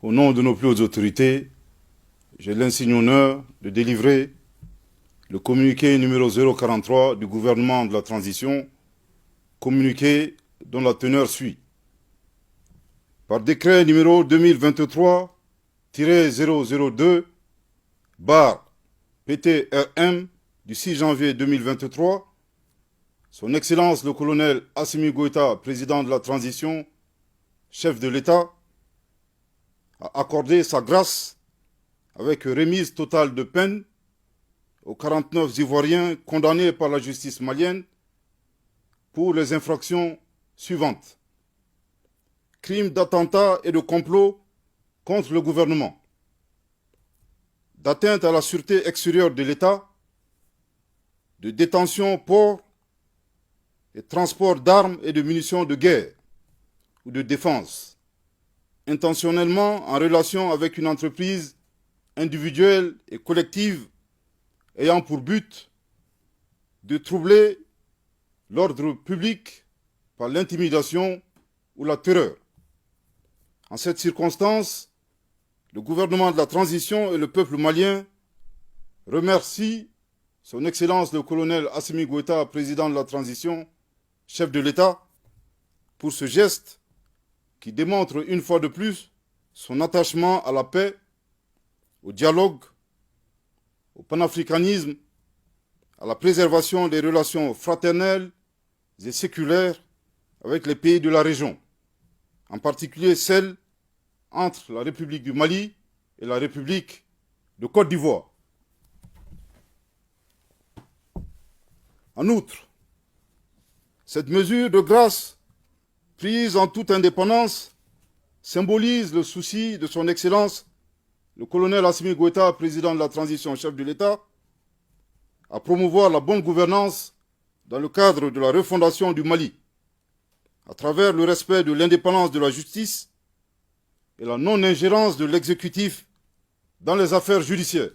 Au nom de nos plus hautes autorités, j'ai l'insigne honneur de délivrer le communiqué numéro 043 du gouvernement de la transition, communiqué dont la teneur suit. Par décret numéro 2023-002, PTRM du 6 janvier 2023, Son Excellence le colonel Assimi Goïta, président de la transition, chef de l'État, a accordé sa grâce avec remise totale de peine aux 49 Ivoiriens condamnés par la justice malienne pour les infractions suivantes. Crimes d'attentat et de complot contre le gouvernement, d'atteinte à la sûreté extérieure de l'État, de détention, port et transport d'armes et de munitions de guerre ou de défense, intentionnellement en relation avec une entreprise individuelle et collective ayant pour but de troubler l'ordre public par l'intimidation ou la terreur. En cette circonstance, le gouvernement de la transition et le peuple malien remercient Son Excellence le colonel Assimi Goïta, président de la transition, chef de l'État, pour ce geste qui démontre une fois de plus son attachement à la paix, au dialogue, au panafricanisme, à la préservation des relations fraternelles et séculaires avec les pays de la région, en particulier celles entre la République du Mali et la République de Côte d'Ivoire. En outre, cette mesure de grâce, prise en toute indépendance, symbolise le souci de Son Excellence, le colonel Assimi Goïta, président de la transition, chef de l'État, à promouvoir la bonne gouvernance dans le cadre de la refondation du Mali, à travers le respect de l'indépendance de la justice et la non-ingérence de l'exécutif dans les affaires judiciaires.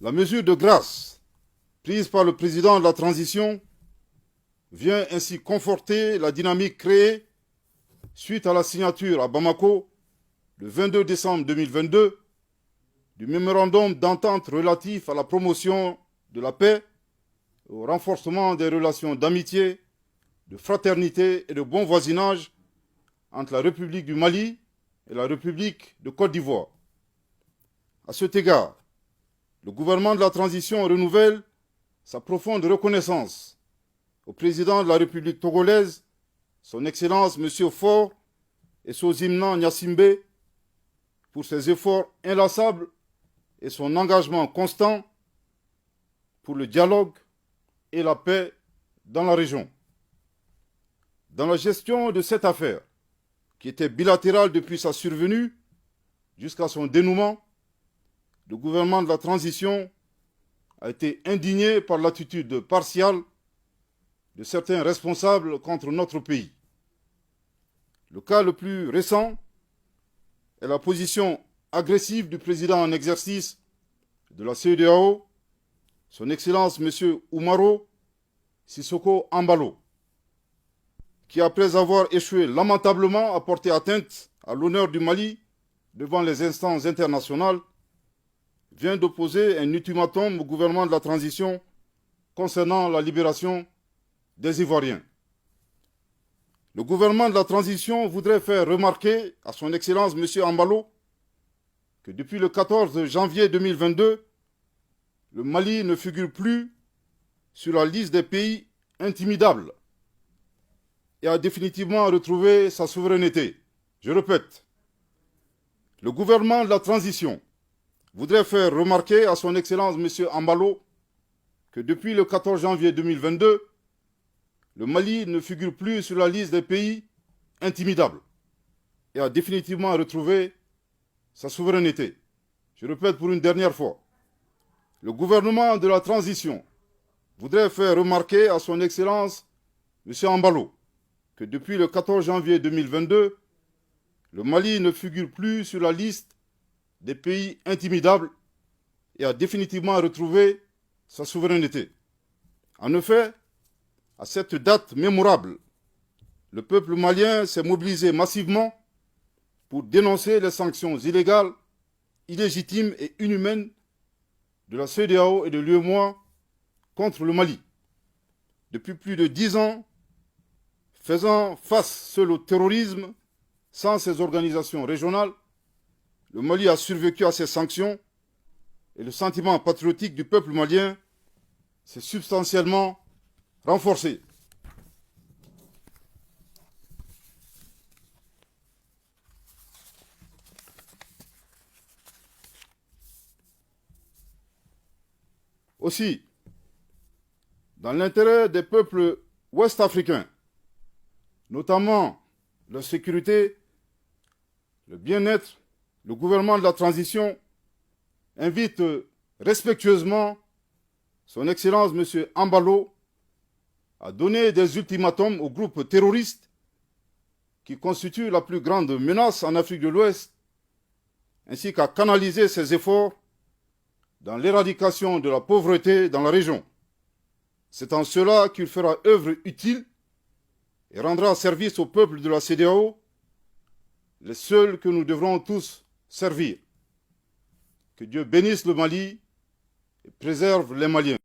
La mesure de grâce prise par le président de la transition vient ainsi conforter la dynamique créée suite à la signature à Bamako, le 22 décembre 2022, du mémorandum d'entente relatif à la promotion de la paix et au renforcement des relations d'amitié, de fraternité et de bon voisinage entre la République du Mali et la République de Côte d'Ivoire. À cet égard, le gouvernement de la transition renouvelle sa profonde reconnaissance au président de la République togolaise, Son Excellence M. Faure et Sozimna Gnassingbé, pour ses efforts inlassables et son engagement constant pour le dialogue et la paix dans la région. Dans la gestion de cette affaire, qui était bilatérale depuis sa survenue jusqu'à son dénouement, le gouvernement de la transition a été indigné par l'attitude partiale de certains responsables contre notre pays. Le cas le plus récent est la position agressive du président en exercice de la CEDEAO, Son Excellence M. Umaro Sissoko Embalo, qui, après avoir échoué lamentablement à porter atteinte à l'honneur du Mali devant les instances internationales, vient d'opposer un ultimatum au gouvernement de la transition concernant la libération des Ivoiriens. Le gouvernement de la transition voudrait faire remarquer à Son Excellence M. Embalo que depuis le 14 janvier 2022, le Mali ne figure plus sur la liste des pays intimidables et a définitivement retrouvé sa souveraineté. Je répète, le gouvernement de la transition voudrait faire remarquer à Son Excellence M. Embalo que depuis le 14 janvier 2022, le Mali ne figure plus sur la liste des pays intimidables et a définitivement retrouvé sa souveraineté. Je répète pour une dernière fois, le gouvernement de la transition voudrait faire remarquer à Son Excellence M. Embalo que depuis le 14 janvier 2022, le Mali ne figure plus sur la liste des pays intimidables et a définitivement retrouvé sa souveraineté. En effet, à cette date mémorable, le peuple malien s'est mobilisé massivement pour dénoncer les sanctions illégales, illégitimes et inhumaines de la CEDEAO et de l'UEMOA contre le Mali. Depuis plus de 10 ans, faisant face seul au terrorisme, sans ces organisations régionales, le Mali a survécu à ces sanctions et le sentiment patriotique du peuple malien s'est substantiellement renforcé. Aussi, dans l'intérêt des peuples ouest-africains, notamment leur sécurité, le bien-être, le gouvernement de la transition invite respectueusement son Excellence M. Ambalo à donner des ultimatums aux groupes terroristes qui constituent la plus grande menace en Afrique de l'Ouest, ainsi qu'à canaliser ses efforts dans l'éradication de la pauvreté dans la région. C'est en cela qu'il fera œuvre utile et rendra service au peuple de la CEDEAO, les seuls que nous devrons tous servir. Que Dieu bénisse le Mali et préserve les Maliens.